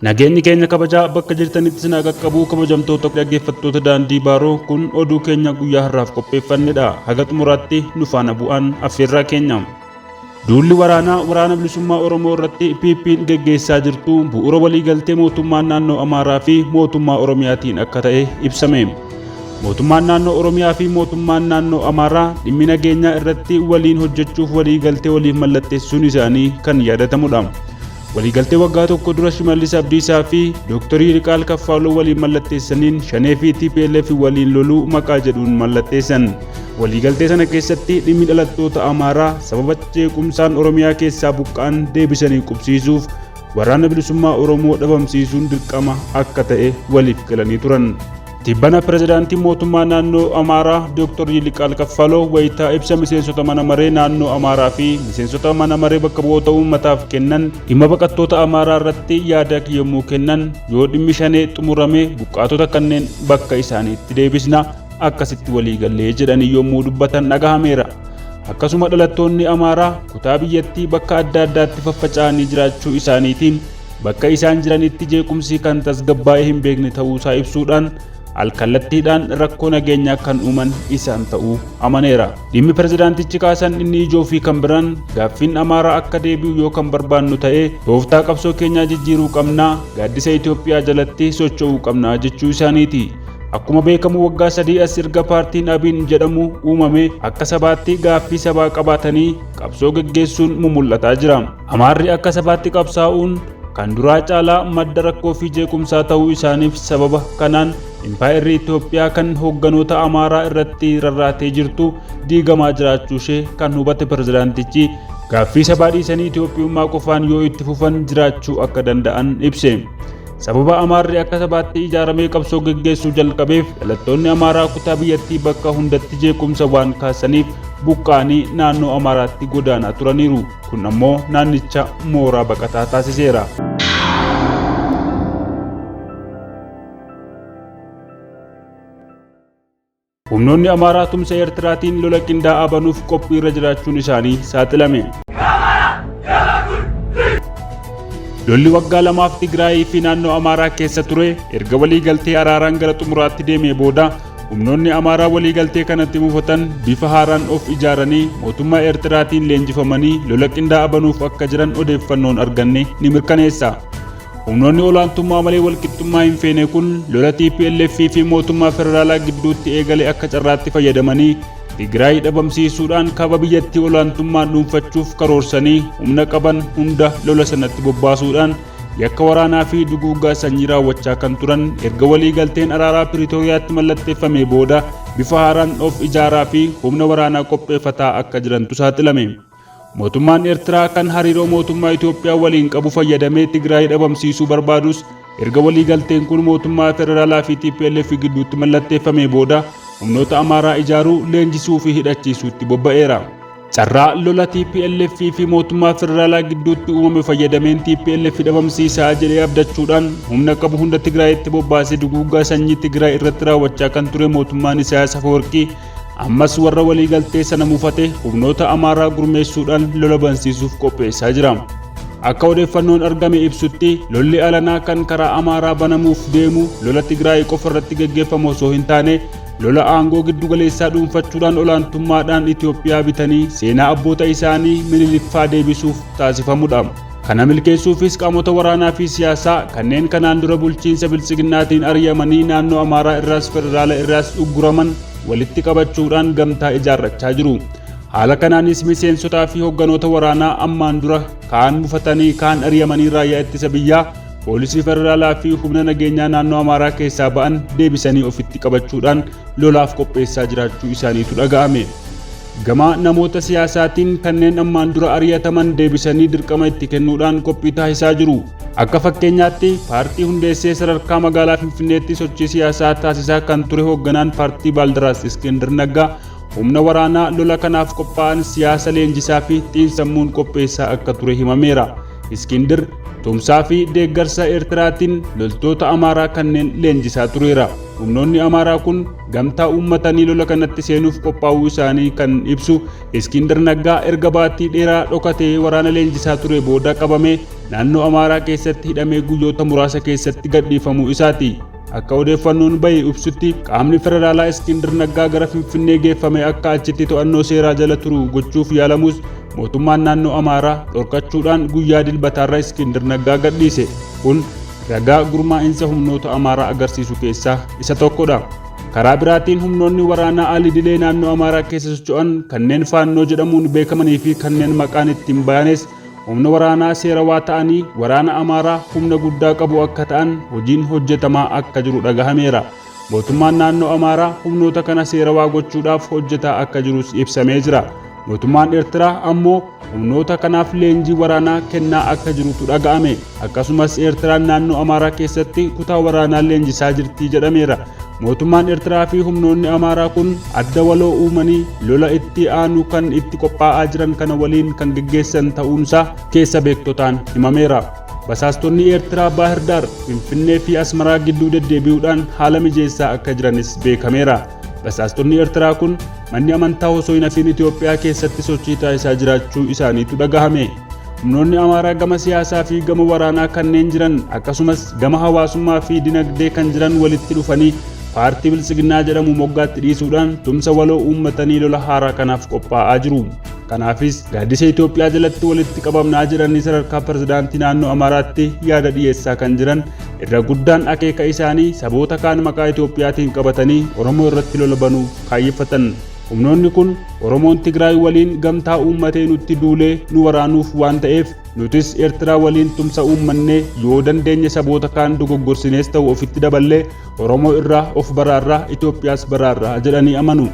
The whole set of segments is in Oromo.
Nageenyi keenya kabajaa bakka jirtanitti sinaa qaqqabuu kabajamtoota dhaggeeffattoota daandii baaroo kun oduu keenya guyyaa har'aaf qopheeffannedha. Haga xumuraatti nu faana bu'aan affeerraa keenya. Duulli waraana bilisummaa Oromoo irratti PP'n geggeessaa jirtu bu'uura waliigaltee mootummaan naannoo Amaaraa fi mootummaa Oromiyaatiin akka ta'e ibsame. Mootummaan naannoo Oromiyaa fi mootummaan naannoo Amaaraa dhimmi nageenyaa irratti waliin hojjechuuf waliigaltee waliif mallatteessuun isaanii kan yaadatamudha. Waliigaltee waggaa tokko dura Shimallis Abdiisaa fi Dr. Yilqaal Kaffaaloo waliin mallatteessaniin Shanee fi TPLF waliin loluu maqaa jedhuun mallatteessan. Waliigaltee sana keessatti dhimmi dhalattoota Amaaraa sababa jeequmsaan Oromiyaa keessaa buqqa'an deebisanii qubsiisuuf waraana bilisummaa Oromoo dhabamsiisuun dirqama akka ta'e waliif galanii turan. Tibbana pirezidaantiin mootummaa naannoo Amaaraa Dr. Yilqaal Kaffaaloo wayitaa ibsa miseensota mana maree naannoo Amaaraa fi miseensota mana maree bakka bu'oota uummataaf kennan dhimma baqattoota Amaaraa irratti yaada yommuu kennan yoo dhimmi Shanee xumurame buqqaatota kanneen bakka isaaniitti deebisna akkasitti waliigallee jedhanii yommuu dubbatan dhagahameera. Akkasuma dhalattoonni Amaaraa kutaa biyyattii bakka adda addaatti faffaca'anii jiraachuu isaaniitiin bakka isaan jiranitti jeequmsi kan tasgabbaa'ee hin beekne ta'uusaa ibsuudhaan alkallattiidhaan rakkoo nageenyaa kan uuman isaan ta'uu amaneera. Dhimmi pirezidaantichi kaasan inni ijoo fi kan biraan gaaffiin Amaaraa akka deebi'u yoo kan barbaannu ta'e tooftaa qabsoo keenyaa jijjiiruu qabnaa, gaaddisa Itoophiyaa jalatti socho'uu qabnaa jechuu isaaniiti. Akkuma beekamu waggaa 3 as erga paartiin Abiin jedhamu uumame akka sabaatti gaaffii sabaa qabaatanii qabsoo geggeessuun mul'ataa jira. Amaarri akka sabaatti qabsaa'uun kan duraa caalaa madda rakkoo fi jeequmsaa ta'uu isaaniif sababa kanaan Impaayerri Itoophiyaa kan hoogganoota Amaaraa irratti rarraatee jirtu diigamaa jiraachuu ishee kan hubate pirezidaantichi gaaffii sabaa dhiisanii Itoophiyummaa qofaan yoo itti fufan jiraachuu akka danda'an ibse. Sababa Amaarri akka sabaatti ijaaramee qabsoo geggeessuu jalqabeef dhalattoonni Amaaraa kutaa biyyattii bakka hundatti jeequmsa waan kaasaniif buqqa'anii naannoo Amaaraatti godaanaa turaniiru. Kun ammoo naannicha mooraa baqataa taasiseera. Humnoonni Amaaraa tumsa Eertiraatiin lola qindaa'aa banuuf qophii irra jiraachuun isaanii saaxilame. Lolli waggaa lamaaf Tigraayii fi naannoo Amaaraa keessa ture erga waliigaltee araaraan gara xumuraatti deemee booda humnoonni Amaaraa waliigaltee kanatti mufatan bifa haaraan of ijaaranii mootummaa Eertiraatiin leenjifamanii lola qindaa'aa banuuf akka jiran odeeffannoon arganne ni mirkaneessa. Humnoonni olaantummaa malee walqixxummaa hin feene kun lola TPLF fi mootummaa federaalaa gidduutti eegale akka carraatti fayyadamanii Tigraay dhabamsiisuudhaan kaaba biyyattii olaantummaan dhuunfachuuf karoorsanii humna qaban hunda lola sanatti bobbaasuudhaan yakka waraanaa fi duguuggaa sanyii raawwachaa kan turan erga waliigalteen araaraa Piriitooriyaatti mallatteeffame booda bifa haaraan of ijaaraa fi humna waraanaa qopheeffataa akka jirantu saaxilame. Mootummaan Eertiraa kan hariiroo mootummaa Itoophiyaa waliin qabu fayyadamee Tigraay dhabamsiisuu barbaadus erga waliigalteen kun mootummaa federaalaa fi TPLF gidduutti mallatteeffame booda humnoota Amaaraa ijaaruu, leenjisuu fi hidhachiisuutti bobba'eera. Carraa lola TPLF fi mootummaa federaalaa gidduutti uumame fayyadameen TPLF dhabamsiisaa jedhee abdachuudhaan humna qabu hunda Tigraayitti bobbaasee duguuggaa sanyii Tigraay irratti raawwachaa kan ture mootummaan Isaayyaas Afeworqii ammas warra waliigaltee sana mufate humnoota Amaaraa gurmeessuudhaan lola bansiisuuf qopheessaa jira. Akka odeeffannoon argame ibsutti lolli alanaa kan karaa Amaaraa banamuuf deemu lola Tigraay qofa irratti geggeeffamu osoo hin taane lola aangoo giddu galeessaa dhuunfachuudhaan olaantummaadhaan Itoophiyaa bitanii seenaa abboota isaanii Minilikkii deebisuuf taasifamudha. Kana milkeessuufis qaamota waraanaa fi siyaasaa kanneen kanaan dura bulchiinsa bilchiginnaatiin ari'amanii naannoo Amaaraa irraas federaala irraas ugguraman walitti qabachuudhaan gamtaa ijaarrachaa jiru. Haala kanaanis miseensotaa fi hoogganoota waraanaa ammaan dura kaan mufatanii kaan ari'amanii raayyaa ittisa biyyaa, poolisii federaalaa fi humna nageenyaa naannoo Amaaraa keessaa ba'an deebisanii ofitti qabachuudhaan lolaaf qopheessaa jiraachuu isaaniitu dhaga'ame. Gama namoota siyaasaatiin kanneen ammaan dura ari'ataman deebisanii dirqama itti kennuudhaan qophii taasisaa jiru. Akka fakkeenyaatti paartii hundeessee sadarkaa magaalaa Finfinneetti sochii siyaasaa taasisaa kan ture hoogganaan paartii Baaldaraas Iskender Naggaa humna waraanaa lola kanaaf qophaa'an siyaasa leenjisaa fi xiinsammuun qopheessaa akka ture himameera. Iskender tumsaa fi deeggarsa Eertiraatiin loltoota Amaaraa kanneen leenjisaa tureera. humnoonni Amaaraa kun gamtaa uummatanii lola kanatti seenuuf qophaa'uu isaanii kan ibsu Iskindar Naggaa erga baatii dheeraa dhokatee waraana leenjisaa ture booda qabamee naannoo Amaaraa keessatti hidhamee guyyoota muraasa keessatti gadhiifamuu isaati. Akka odeeffannoon bahe ibsutti qaamni federaalaa Iskindar Naggaa gara Finfinnee geeffame akka achitti to'annoo seeraa jala turu gochuuf yaalamus mootummaan naannoo Amaaraa dhorkachuudhaan guyyaa dilbataarra Iskindar Naggaa gadhiise. Kun ragaa gurmaa'insa humnoota Amaaraa agarsiisu keessaa isa tokkodha. Karaa biraatiin humnoonni waraanaa al-idilee naannoo Amaaraa keessa socho'an kanneen faannoo jedhamuun beekamanii fi kanneen maqaan ittiin bayanes humna waraanaa seerawaa ta'anii waraana Amaaraa humna guddaa qabu akka ta'an hojiin hojjetamaa akka jiru dhagahameera. Mootummaan naannoo Amaaraa humnoota kana seerawaa gochuudhaaf hojjetaa akka jirus ibsamee jira. Mootummaan Eertiraa ammoo humnoota kanaaf leenjii waraanaa kennaa akka jirutu dhaga'ame. Akkasumas Eertiraan naannoo Amaaraa keessatti kutaa waraanaa leenjisaa jirti jedhameera. Mootummaan Eertiraa fi humnoonni Amaaraa kun adda waloo uumanii lola itti aanu kan itti qophaa'aa jiran kana waliin kan gaggeessan ta'uunsaa keessa beektotaan himameera. Basaastonni Eertiraa Baahir Daar, Finfinnee fi Asmaraa gidduu deddeebi'uudhaan haala mijeessaa akka jiranis beekameera. Basaastonni Eertiraa kun manni amantaa osoo hin hafiin Itoophiyaa keessatti sochii taasisaa jiraachuu isaaniitu dhagahame. Humnoonni Amaaraa gama siyaasaa fi gama waraanaa kanneen jiran akkasumas gama hawaasummaa fi dinagdee kan jiran walitti dhufanii paartii Bilisiginnaa jedhamu moggaatti dhiisuudhaan tumsa waloo uummatanii lola haaraa kanaaf qophaa'aa jiru. Kanaafis gaaddisa Itoophiyaa jalatti walitti qabamnaa jiranii sadarkaa pirezidaantii naannoo Amaaraatti yaada dhiyeessaa kan jiran irra guddaan akeeka isaanii saboota kaan maqaa Itoophiyaatiin qabatanii Oromoo irratti lola banuuf kaayyeffatan. Humnoonni kun Oromoon Tigraay waliin gamtaa uummatee nutti duulee nu waraanuuf waan ta'eef nutis Eertiraa waliin tumsa uummannee yoo dandeenye saboota kaan dogoggorsinees ta'u ofitti daballee Oromoo irraa of baraarraa Itoophiyaas baraarraa jedhanii amanu.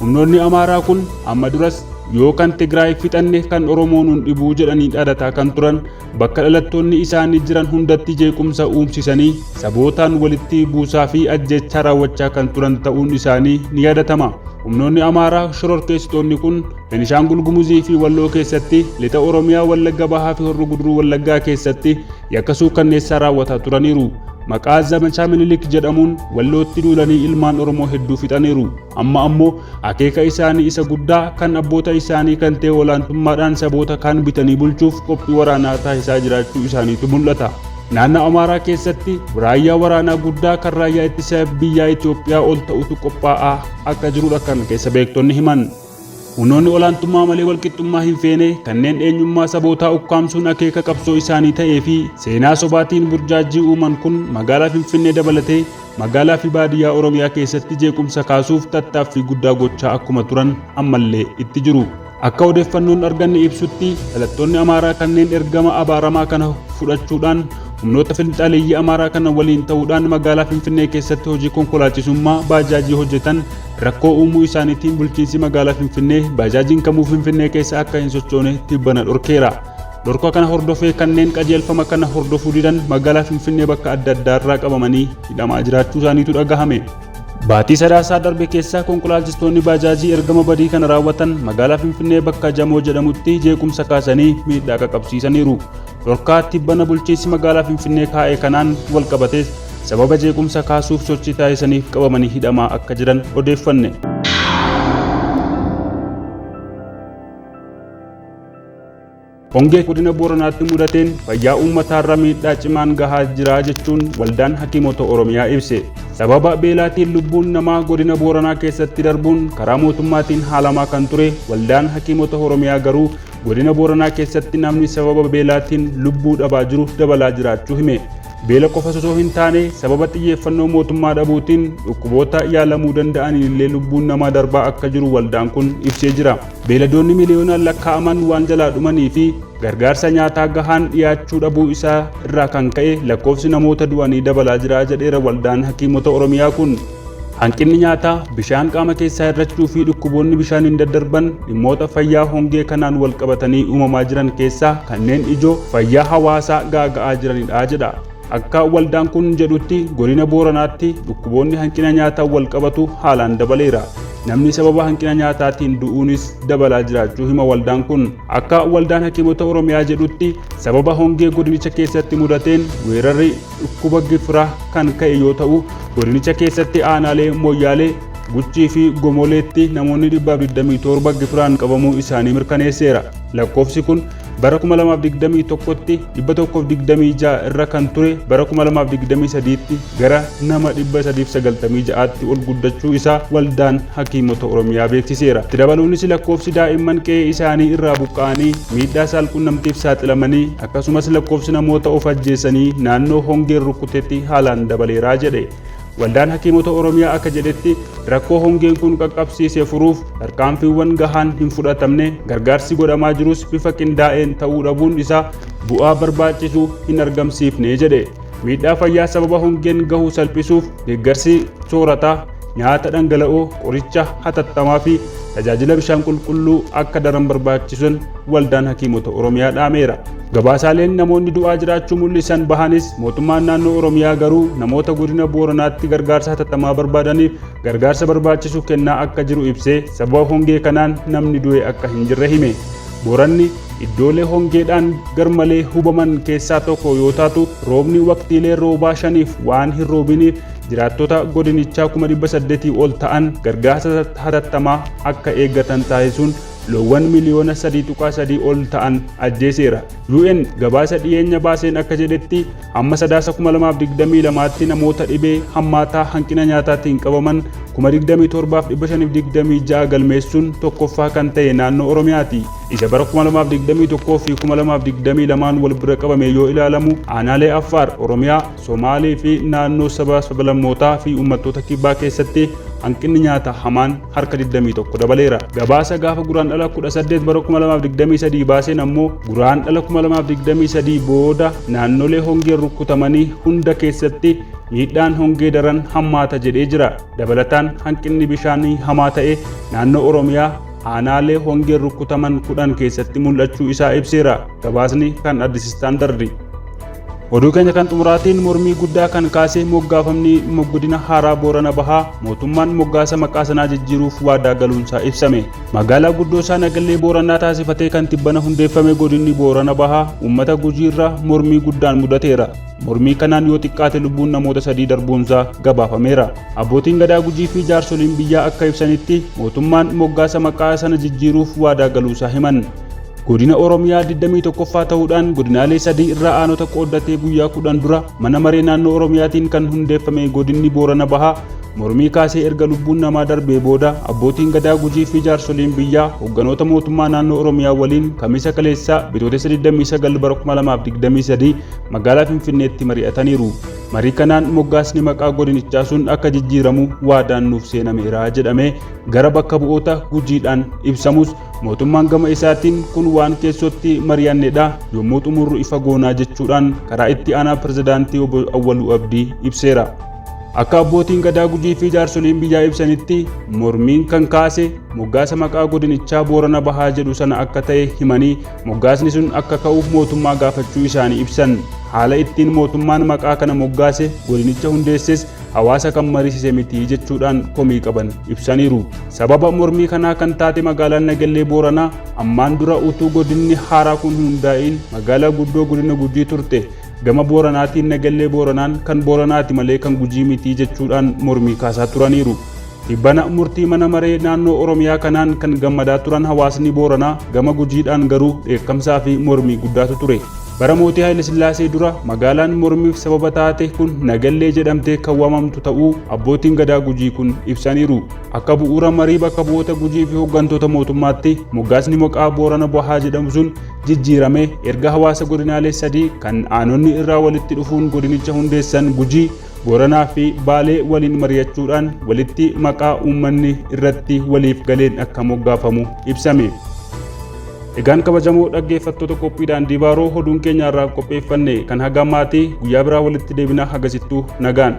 Humnoonni Amaaraa kun amma duras yoo kan Tigraay fixanne kan Oromoo nun dhibuu jedhanii dhaadataa kan turan bakka dhalattoonni isaanii jiran hundatti jeequmsa uumsisanii sabootaan walitti buusaa fi ajjechaa raawwachaa kan turan ta'uun isaanii ni yaadatama. Humnoonni Amaaraa shororkeessitoonni kun Beenishaangul Gumuzii fi Walloo keessatti lixa Oromiyaa Wallagga Bahaa fi Horroo Guduruu Wallaggaa keessatti yakka kanneessaa raawwataa turaniiru. Maqaa Zamachaa Minilik jedhamuun Wallootti duulanii ilmaan Oromoo hedduu fixaniiru. Amma ammoo akeeka isaanii isa guddaa kan abboota isaanii kan ta'e olaantummaadhaan saboota kaan bitanii bulchuuf qophii waraanaa taasisaa jiraachuu isaaniitu mul'ata. Naannoo Amaaraa keessatti raayyaa waraanaa guddaa kan raayyaa ittisa biyyaa Itoophiyaa ol ta'utu qophaa'aa akka jirudha kan keessa beektonni himan. Humnoonni olaantummaa malee walqixxummaa hin feene kanneen eenyummaa sabootaa ukkaamsuun akeeka qabsoo isaanii ta'ee fi seenaa sobaatiin burjaajii uuman kun magaalaa Finfinnee dabalatee magaalaa fi baadiyyaa Oromiyaa keessatti jeequmsa kaasuuf tattaaffii guddaa gochaa akkuma turan ammallee itti jiru. Akka odeeffannoon arganne ibsutti dhalattoonni Amaaraa kanneen ergama abaaramaa kana fudhachuudhaan humnoota finxaaleeyyii Amaaraa kana waliin ta'uudhaan magaalaa Finfinnee keessatti hojii konkolaachisummaa baajaajii hojjetan rakkoo uumuu isaaniitiin bulchiinsi magaalaa Finfinnee baajaajiin kamuu Finfinnee keessa akka hin sochoone tibbana dhorkeera. Dhorkaa kana hordofee kanneen qajeelfama kana hordofuu didan magaalaa Finfinnee bakka adda addaarraa qabamanii hidhamaa jiraachuu isaaniitu dhagahame. Baatii sadaasaa darbe keessaa konkolaachistoonni baajaajii ergama badii kana raawwatan magaalaa Finfinnee bakka Jamoo jedhamutti jeequmsa kaasanii miidhaa qaqqabsiisaniiru. Dhorkaa tibbana bulchiinsi magaalaa Finfinnee kaa'e kanaan wal qabatees sababa jeequmsa kaasuuf sochii taasisaniif qabamanii hidhamaa akka jiran odeeffanne. Hongee godina Booranaatti mudateen fayyaa uummataarra miidhaa cimaan gahaa jira jechuun waldaan hakiimota Oromiyaa ibse. Sababa beelaatiin lubbuun namaa godina Booranaa keessatti darbuun karaa mootummaatiin haalamaa kan ture waldaan hakiimota Oromiyaa garuu godina Booranaa keessatti namni sababa beelaatiin lubbuu dhabaa jiru dabalaa jiraachuu hime. Beela qofa osoo hin taane sababa xiyyeeffannoo mootummaa dhabuutiin dhukkuboota yaalamuu danda'aniin illee lubbuun namaa darbaa akka jiru waldaan kun ibsee jira. Beeladoonni miliyoonaan lakkaa'aman waan jalaa dhumanii fi gargaarsa nyaataa gahaan dhiyaachuu dhabuu isaa irraa kan ka'e lakkoofsi namoota du'anii dabalaa jira jedheera waldaan hakiimota Oromiyaa kun. Hanqinni nyaataa, bishaan qaama keessaa hir'achuu fi dhukkuboonni bishaaniin daddarban dhimmoota fayyaa hongee kanaan wal qabatanii uumamaa jiran keessaa kanneen ijoo fayyaa hawaasaa gaaga'aa jiranidha jedha. Akka waldaan kun jedhutti godina Booranaatti dhukkuboonni hanqina nyaataa wal qabatu haalaan dabaleera. namni sababa hanqina nyaataatiin du'uunis dabalaa jiraachuu hima waldaan kun. Akka waldaan hakiimota Oromiyaa jedhutti sababa hongee godinicha keessatti mudateen weerarri dhukkuba gifiraa kan ka'e yoo ta'u godinicha keessatti aanaalee Moyyaalee, Guchii fi Gomoleetti namoonni 127 gifiraan qabamuu isaanii mirkaneesseera. Lakkoofsi kun bara 2021tti 126 irra kan ture bara 2023tti gara nama 396tti ol guddachuu isaa waldaan hakiimota Oromiyaa beeksiseera. Itti dabaluunis lakkoofsi daa'imman qe'ee isaanii irraa buqqa'anii miidhaa saalqunnamtiif saaxilamanii akkasumas lakkoofsi namoota of ajjeesanii naannoo hongeen rukutetti haalaan dabaleeraa jedhe. Waldaan hakiimota Oromiyaa akka jedhetti rakkoo hongeen kun qaqqabsiisee furuuf tarkaanfiiwwan gahaan hin fudhatamne gargaarsi godhamaa jirus bifa qindaa'een ta'uu dhabuun isaa bu'aa barbaachisu hin argamsiifne jedhe. Miidhaa fayyaa sababa hongeen gahu salphisuuf deeggarsi soorataa, nyaata dhangala'oo, qoricha hatattamaa fi tajaajila bishaan qulqulluu akka daran barbaachisan waldaan hakiimota Oromiyaa dhaameera. Gabaasaaleen namoonni du'aa jiraachuu mul'isan bahanis mootummaan naannoo Oromiyaa garuu namoota godina Booranaatti gargaarsa hatattamaa barbaadaniif gargaarsa barbaachisu kennaa akka jiru ibsee sababa hongee kanaan namni du'e akka hin jirre hime. Booranni iddoolee hongeedhaan garmalee hubaman keessaa tokko yoo taatu roobni waqtiilee roobaa shaniif waan hin roobiniif jiraattota godinichaa 800 ol ta'an gargaarsa hatattamaa akka eeggatan taasisuun loowwan miliyoona 3.3 ol ta'an ajjeeseera. UN gabaasa dhiyeenya baaseen akka jedhetti hamma sadaasa 2022tti namoota dhibee hammaataa hanqina nyaataatiin qabaman 27,526 galmeessuun tokkoffaa kan ta'e naannoo Oromiyaati. Isa bara 2021 fi 2022 wal bira qabame yoo ilaalamu aanaalee Affaar, Oromiyaa, Somaalee fi naannoo sablammootaa fi uummattoota kibbaa keessatti hanqinni nyaata hamaan harka 21 dabaleera. Gabaasa gaafa guraandhala 18 bara 2023 baaseen ammoo guraandhala 2023 booda naannolee hongeen rukutamanii hunda keessatti miidhaan hongee daran hammaata jedhee jira. Dabalataan hanqinni bishaanii hamaa ta'e naannoo Oromiyaa aanaalee hongeen rukutaman 10 keessatti mul'achuu isaa ibseera. Gabaasni kan Addis Istaandardi. Oduu keenya kan xumuraatiin mormii guddaa kan kaasee moggaafamni godina haaraa Boorana Bahaa mootummaan moggaasa maqaa sanaa jijjiiruuf waadaa galuunsaa ibsame. Magaalaa guddoo isaa Nagallee Booranaa taasifatee kan tibbana hundeeffame godinni Boorana Bahaa uummata Gujiirra mormii guddaan mudateera. Mormii kanaan yoo xiqqaate lubbuun namoota 3 darbuunsaa gabaafameera. Abbootiin gadaa Gujii fi jaarsoliin biyyaa akka ibsanitti mootummaan moggaasa maqaa sana jijjiiruuf waadaa galuusaa himan. Godina Oromiyaa 21ffaa ta'uudhaan godinaalee 3 irraa aanota qooddatee guyyaa 10 dura mana maree naannoo Oromiyaatiin kan hundeeffame godinni Boorana Bahaa mormii kaasee erga lubbuun namaa darbee booda abbootiin gadaa Gujii fi jaarsoliin biyyaa hogganoota mootummaa naannoo Oromiyaa waliin kamisa kaleessaa bitootessa 29 bara 2023 magaalaa Finfinneetti mari'ataniiru. Marii kanaan moggaasni maqaa godinichaa sun akka jijjiiramu waadaan nuuf seenameera jedhamee gara bakka bu'oota Gujiidhaan ibsamus mootummaan gama isaatiin kun waan keessotti mari'annedha yommuu xumurru ifa goonaa jechuudhaan karaa itti aanaa pirezidaantii Obbo Awwaluu Abdii ibseera. Akka abbootiin gadaa Gujii fi jaarsoliin biyyaa ibsanitti mormiin kan kaase moggaasa maqaa godinichaa Boorana Bahaa jedhu sana akka ta'e himanii moggaasni sun akka ka'uuf mootummaa gaafachuu isaanii ibsan. Haala ittiin mootummaan maqaa kana moggaase godinicha hundeesses hawaasa kan mariisise miti jechuudhaan komii qaban ibsaniiru. Sababa mormii kanaa kan taate magaalaan Nagallee Booranaa ammaan dura utuu godinni haaraa kun hundaa'in magaalaa guddoo godina Gujii turte. Gama Booranaatiin Nagallee Booranaan kan Booranaati malee kan Gujii miti jechuudhaan mormii kaasaa turaniiru. Tibbana murtii mana maree naannoo Oromiyaa kanaan kan gammadaa turan hawaasni Booranaa gama Gujiidhaan garuu dheekkamsaa fi mormii guddaatu ture. Bara mootii Haayile Sillaasee dura magaalaan mormiif sababa taate kun Nagallee jedhamtee kan waamamtu ta'uu abbootiin gadaa Gujii kun ibsaniiru. Akka bu'uura marii bakka bu'oota Gujii fi hooggantoota mootummaatti moggaasni maqaa Boorana Bahaa jedhamu sun jijjiirame erga hawaasa godinaalee 3 kan aanonni irraa walitti dhufuun godinicha hundeessan Gujii, Booranaa fi Baalee waliin mari'achuudhaan walitti maqaa uummanni irratti waliif galeen akka moggaafamu ibsame. Egaan kabajamoo dhaggeeffattoota qophiidhaan Dibaaroo oduun keenya irraa qopheeffanne kan haga maatii guyyaa biraa walitti deebina hagasittuu nagaan.